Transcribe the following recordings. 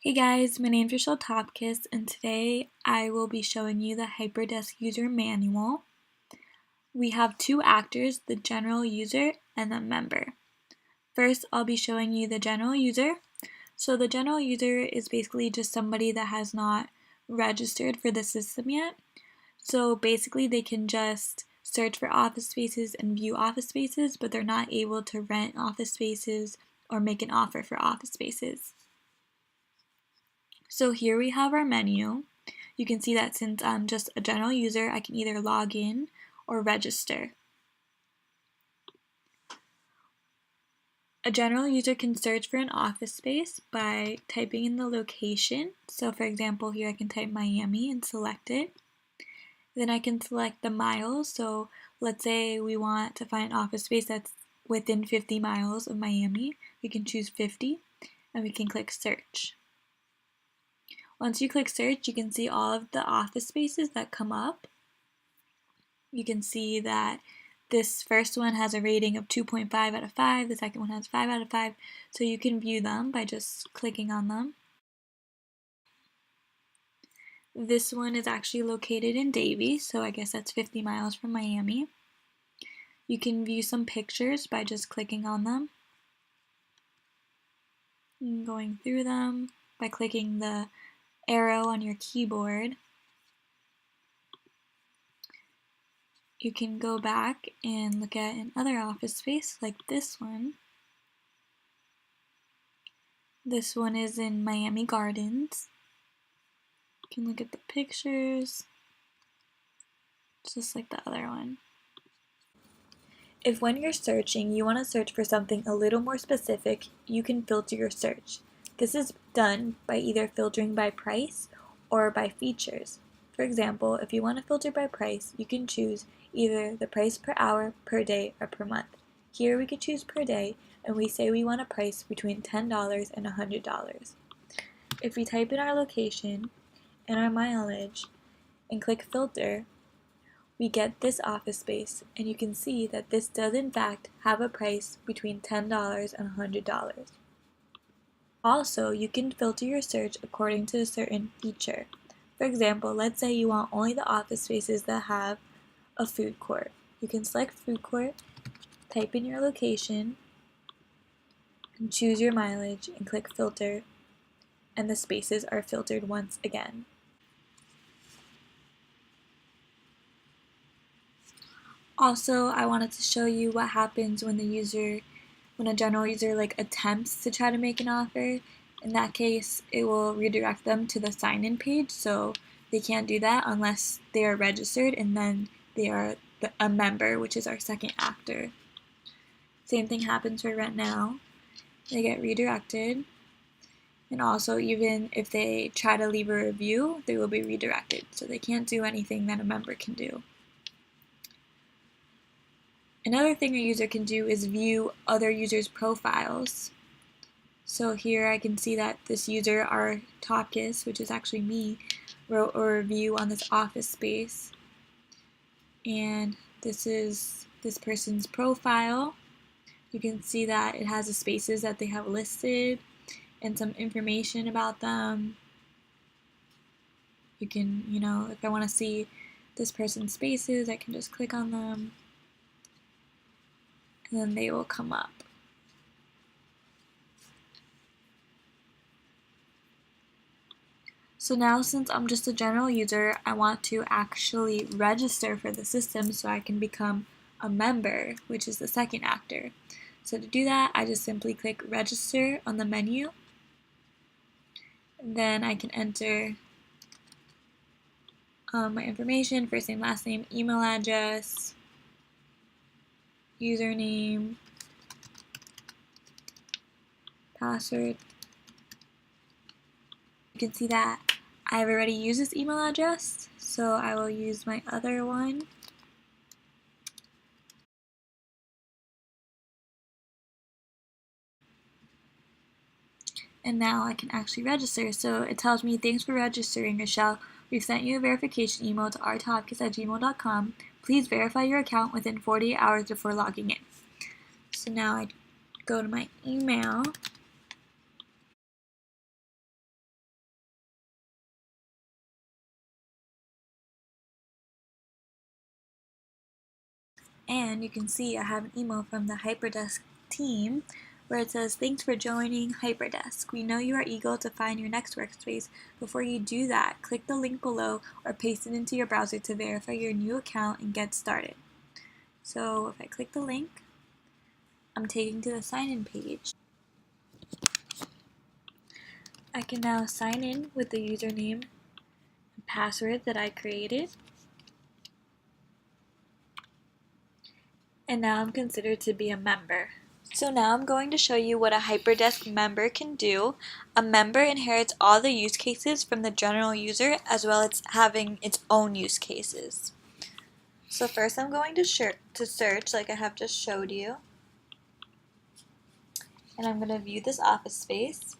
Hey guys, my name is Rochelle Topkis, and today I will be showing you the HyperDesk user manual. We have two actors, the general user and the member. First, I'll be showing you the general user. So the general user is basically just somebody that has not registered for the system yet. So basically they can just search for office spaces and view office spaces, but they're not able to rent office spaces or make an offer for office spaces. So here we have our menu. You can see that since I'm just a general user, I can either log in or register. A general user can search for an office space by typing in the location. So for example, here I can type Miami and select it. Then I can select the miles. So let's say we want to find an office space that's within 50 miles of Miami. We can choose 50 and we can click search. Once you click search, you can see all of the office spaces that come up. You can see that this first one has a rating of 2.5 out of 5, the second one has 5 out of 5, so you can view them by just clicking on them. This one is actually located in Davie, so I guess that's 50 miles from Miami. You can view some pictures by just clicking on them and going through them by clicking the arrow on your keyboard. You can go back and look at another office space like this one. This one is in Miami Gardens. You can look at the pictures, just like the other one. If when you're searching, you want to search for something a little more specific, you can filter your search. This is done by either filtering by price or by features. For example, if you want to filter by price, you can choose either the price per hour, per day, or per month. Here we could choose per day, and we say we want a price between $10 and $100. If we type in our location and our mileage and click filter, we get this office space, and you can see that this does in fact have a price between $10 and $100. Also, you can filter your search according to a certain feature. For example, let's say you want only the office spaces that have a food court. You can select food court, type in your location, and choose your mileage and click filter, and the spaces are filtered once again. Also, I wanted to show you what happens when a general user attempts to try to make an offer. In that case, it will redirect them to the sign-in page, so they can't do that unless they are registered and then they are a member, which is our second actor. Same thing happens for Rent Now. They get redirected, and also even if they try to leave a review, they will be redirected, so they can't do anything that a member can do. Another thing a user can do is view other users' profiles. So here I can see that this user, R. Topkis, which is actually me, wrote a review on this office space. And this is this person's profile. You can see that it has the spaces that they have listed and some information about them. You can, if I want to see this person's spaces, I can just click on them, and then they will come up. So now, since I'm just a general user, I want to actually register for the system so I can become a member, which is the second actor. So to do that, I just simply click register on the menu. And then I can enter my information, first name, last name, email address, username, password. You can see that I've already used this email address, so I will use my other one. And now I can actually register. So it tells me, thanks for registering, Rochelle. We've sent you a verification email to rtopkis@gmail.com. Please verify your account within 48 hours before logging in. So now I go to my email And you can see I have an email from the HyperDesk team where it says, "Thanks for joining HyperDesk. We know you are eager to find your next workspace. Before you do that, click the link below or paste it into your browser to verify your new account and get started." So if I click the link, I'm taken to the sign-in page. I can now sign in with the username and password that I created. And now I'm considered to be a member. So now I'm going to show you what a HyperDesk member can do. A member inherits all the use cases from the general user as well as having its own use cases. So first I'm going to search like I have just showed you. And I'm going to view this office space.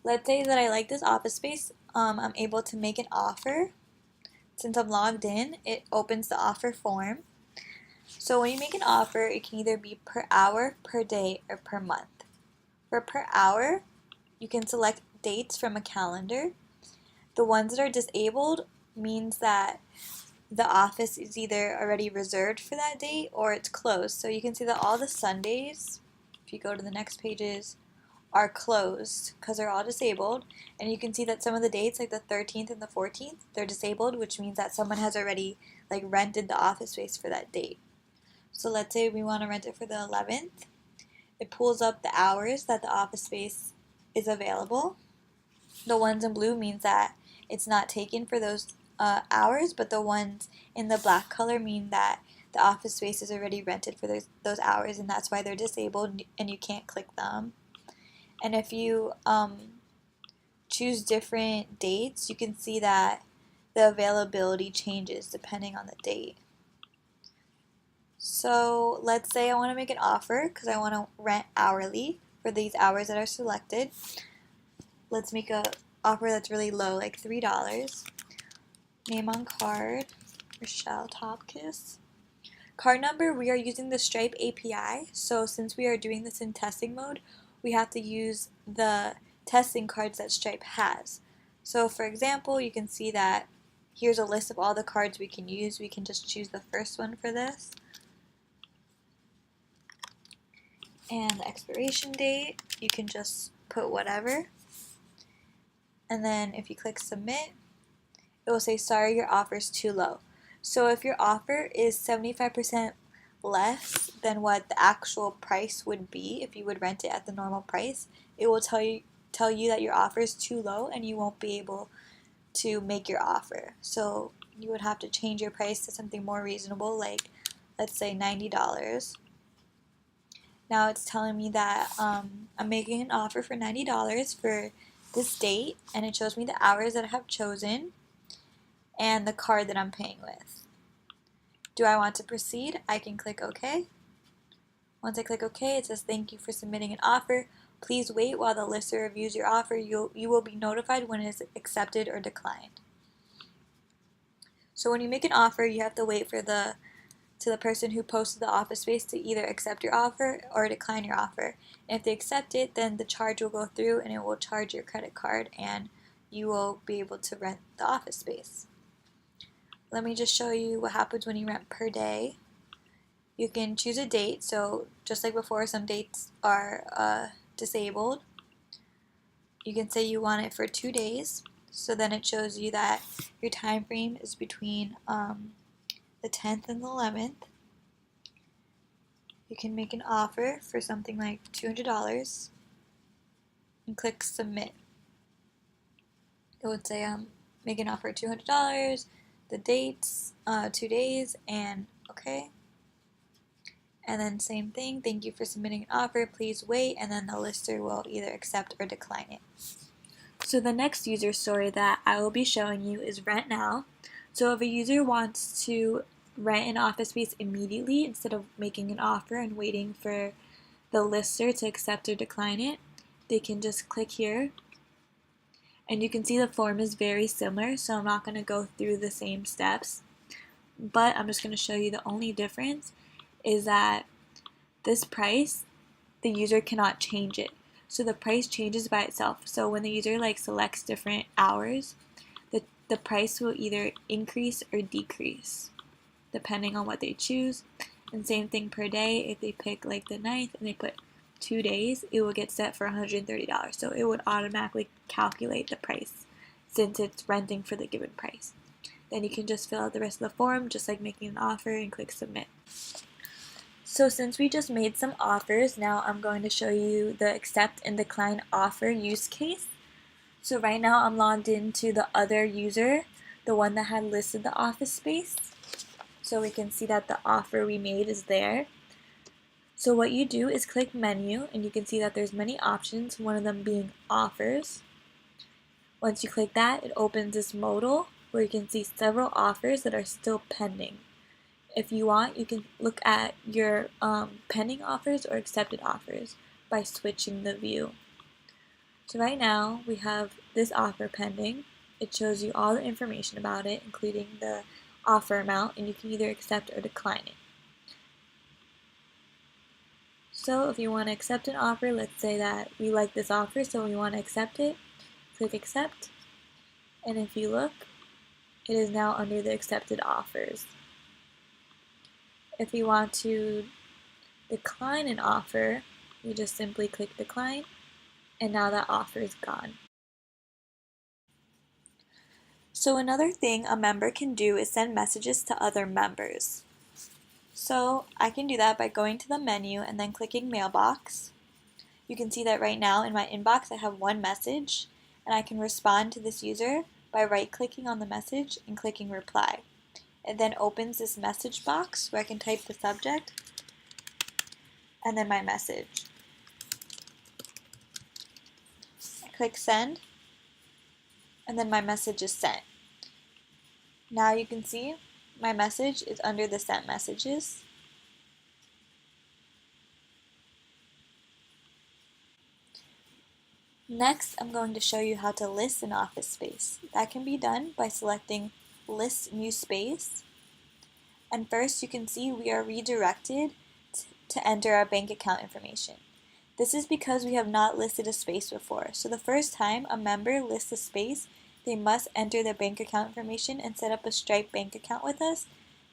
Let's say that I like this office space. I'm able to make an offer. Since I'm logged in, it opens the offer form. So when you make an offer, it can either be per hour, per day, or per month. For per hour, you can select dates from a calendar. The ones that are disabled means that the office is either already reserved for that date or it's closed. So you can see that all the Sundays, if you go to the next pages, are closed because they're all disabled. And you can see that some of the dates, like the 13th and the 14th, they're disabled, which means that someone has already rented the office space for that date. So let's say we want to rent it for the 11th. It pulls up the hours that the office space is available. The ones in blue means that it's not taken for those hours, but the ones in the black color mean that the office space is already rented for those hours, and that's why they're disabled and you can't click them. And if you choose different dates, you can see that the availability changes depending on the date. So let's say I want to make an offer because I want to rent hourly for these hours that are selected. Let's make an offer that's really low, like $3. Name on card, Rochelle Topkiss. Card number, we are using the Stripe API, so since we are doing this in testing mode, we have to use the testing cards that Stripe has. So for example, you can see that here's a list of all the cards we can use. We can just choose the first one for this. And the expiration date, you can just put whatever. And then if you click submit, it will say, "Sorry, your offer is too low." So if your offer is 75% less than what the actual price would be if you would rent it at the normal price, it will tell you that your offer is too low and you won't be able to make your offer. So you would have to change your price to something more reasonable, like let's say $90. Now it's telling me that I'm making an offer for $90 for this date, and it shows me the hours that I have chosen and the card that I'm paying with. Do I want to proceed? I can click OK. Once I click OK, it says, "Thank you for submitting an offer. Please wait while the lister reviews your offer. You will be notified when it is accepted or declined." So when you make an offer, you have to wait for the person who posted the office space to either accept your offer or decline your offer. And if they accept it, then the charge will go through and it will charge your credit card and you will be able to rent the office space. Let me just show you what happens when you rent per day. You can choose a date, so just like before, some dates are disabled. You can say you want it for 2 days, so then it shows you that your time frame is between the 10th and the 11th. You can make an offer for something like $200 and click submit. It would say make an offer $200, the dates, 2 days, and okay. And then same thing, "Thank you for submitting an offer, please wait," and then the lister will either accept or decline it. So the next user story that I will be showing you is Rent Now. So if a user wants to rent an office space immediately instead of making an offer and waiting for the lister to accept or decline it, they can just click here. And you can see the form is very similar, so I'm not going to go through the same steps, but I'm just going to show you the only difference is that this price, the user cannot change it. So the price changes by itself. So when the user selects different hours, the price will either increase or decrease. depending on what they choose. And same thing per day. If they pick like the 9th and they put 2 days, it will get set for $130. So it would automatically calculate the price since it's renting for the given price. Then you can just fill out the rest of the form, just like making an offer, and click submit. So since we just made some offers, now I'm going to show you the accept and decline offer use case. So right now I'm logged into the other user, the one that had listed the office space. So we can see that the offer we made is there. So what you do is click menu, and you can see that there's many options, one of them being offers. Once you click that, it opens this modal where you can see several offers that are still pending. If you want, you can look at your pending offers or accepted offers by switching the view. So right now we have this offer pending. It shows you all the information about it, including the offer amount, and you can either accept or decline it. So if you want to accept an offer, let's say that we like this offer, so we want to accept it, click accept, and if you look, it is now under the accepted offers. If you want to decline an offer, you just simply click decline, and now that offer is gone. So another thing a member can do is send messages to other members. So I can do that by going to the menu and then clicking mailbox. You can see that right now in my inbox I have one message, and I can respond to this user by right-clicking on the message and clicking reply. It then opens this message box where I can type the subject and then my message. I click send, and then my message is sent. Now you can see my message is under the sent messages. Next, I'm going to show you how to list an office space. That can be done by selecting List New Space. And first, you can see we are redirected to enter our bank account information. This is because we have not listed a space before. So the first time a member lists a space, they must enter their bank account information and set up a Stripe bank account with us.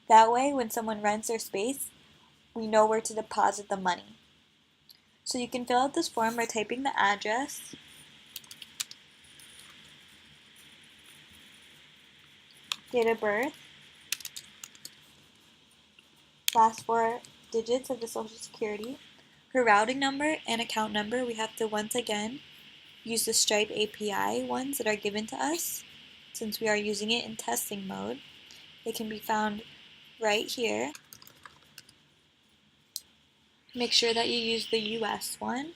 That way, when someone rents their space, we know where to deposit the money. So you can fill out this form by typing the address, date of birth, last 4 digits of the Social Security, her routing number and account number. We have to once again use the Stripe API ones that are given to us since we are using it in testing mode. They can be found right here. Make sure that you use the US one.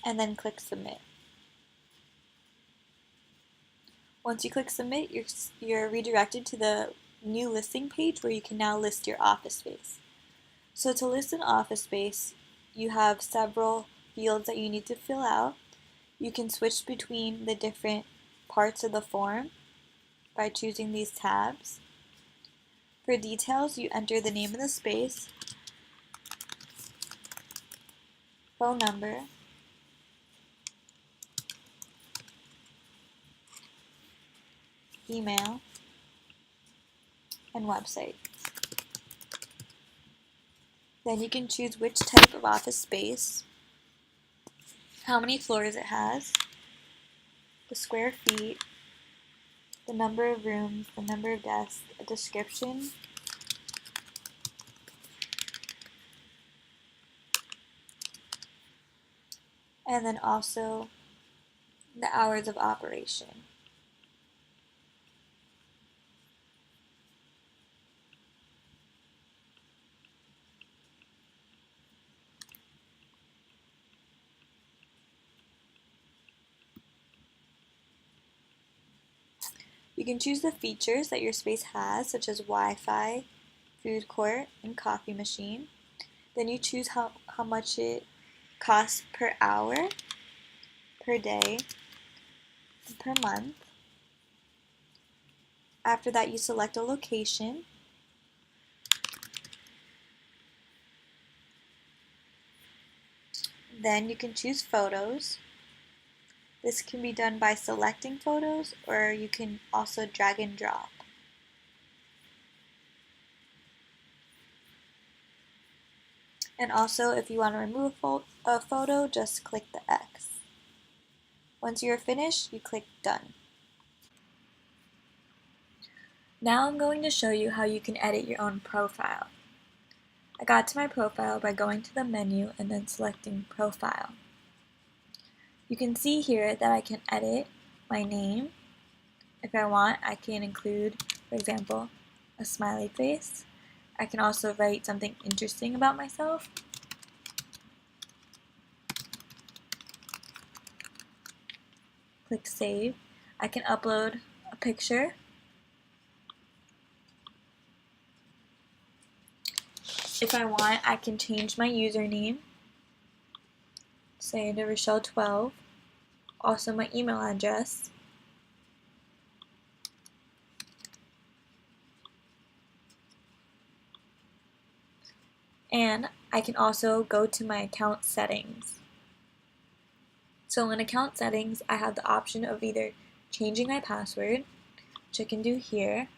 And then click submit. Once you click submit, you're redirected to the new listing page where you can now list your office space. So to list an office space, you have several fields that you need to fill out. You can switch between the different parts of the form by choosing these tabs. For details, you enter the name of the space, phone number, email, and website. Then you can choose which type of office space, how many floors it has, the square feet, the number of rooms, the number of desks, a description, and then also the hours of operation. You can choose the features that your space has, such as Wi-Fi, food court, and coffee machine. Then you choose how much it costs per hour, per day, and per month. After that, you select a location. Then you can choose photos. This can be done by selecting photos, or you can also drag and drop. And also, if you want to remove a photo, just click the X. Once you're finished, you click Done. Now I'm going to show you how you can edit your own profile. I got to my profile by going to the menu and then selecting Profile. You can see here that I can edit my name. If I want, I can include, for example, a smiley face. I can also write something interesting about myself. Click Save. I can upload a picture. If I want, I can change my username, say to Rochelle12, also my email address, and I can also go to my account settings. So in account settings, I have the option of either changing my password, which I can do here,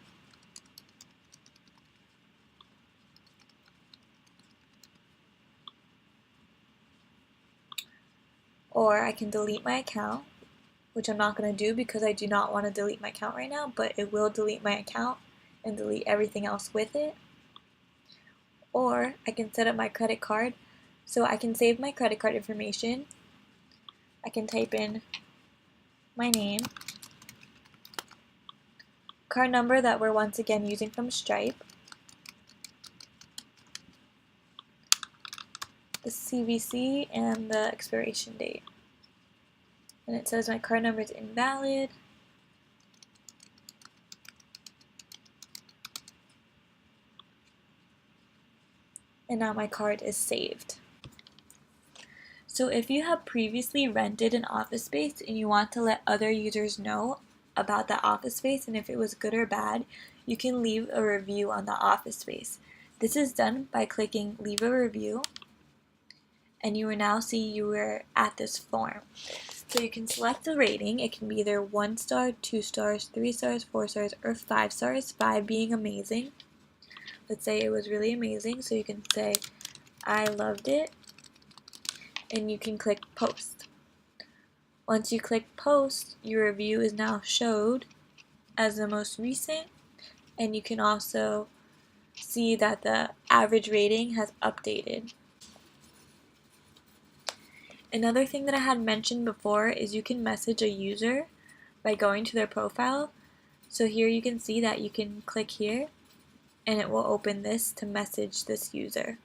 or I can delete my account, which I'm not going to do because I do not want to delete my account right now, but it will delete my account and delete everything else with it. Or I can set up my credit card, so I can save my credit card information. I can type in my name, card number that we're once again using from Stripe, the CVC, and the expiration date. And it says my card number is invalid. And now my card is saved. So if you have previously rented an office space and you want to let other users know about that office space and if it was good or bad, you can leave a review on the office space. This is done by clicking Leave a Review, and you will now see you are at this form. So you can select a rating. It can be either 1 star, 2 stars, 3 stars, 4 stars, or 5 stars, 5 being amazing. Let's say it was really amazing, so you can say, I loved it, and you can click Post. Once you click Post, your review is now showed as the most recent, and you can also see that the average rating has updated. Another thing that I had mentioned before is you can message a user by going to their profile. So here you can see that you can click here and it will open this to message this user.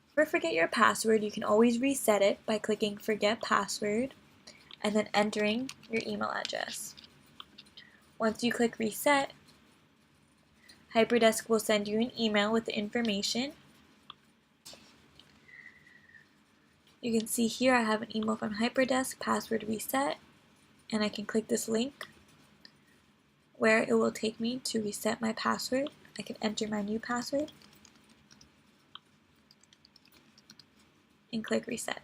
If you ever forget your password, you can always reset it by clicking Forget Password and then entering your email address. Once you click Reset, HyperDesk will send you an email with the information. You can see here I have an email from HyperDesk, password reset, and I can click this link where it will take me to reset my password. I can enter my new password and click Reset.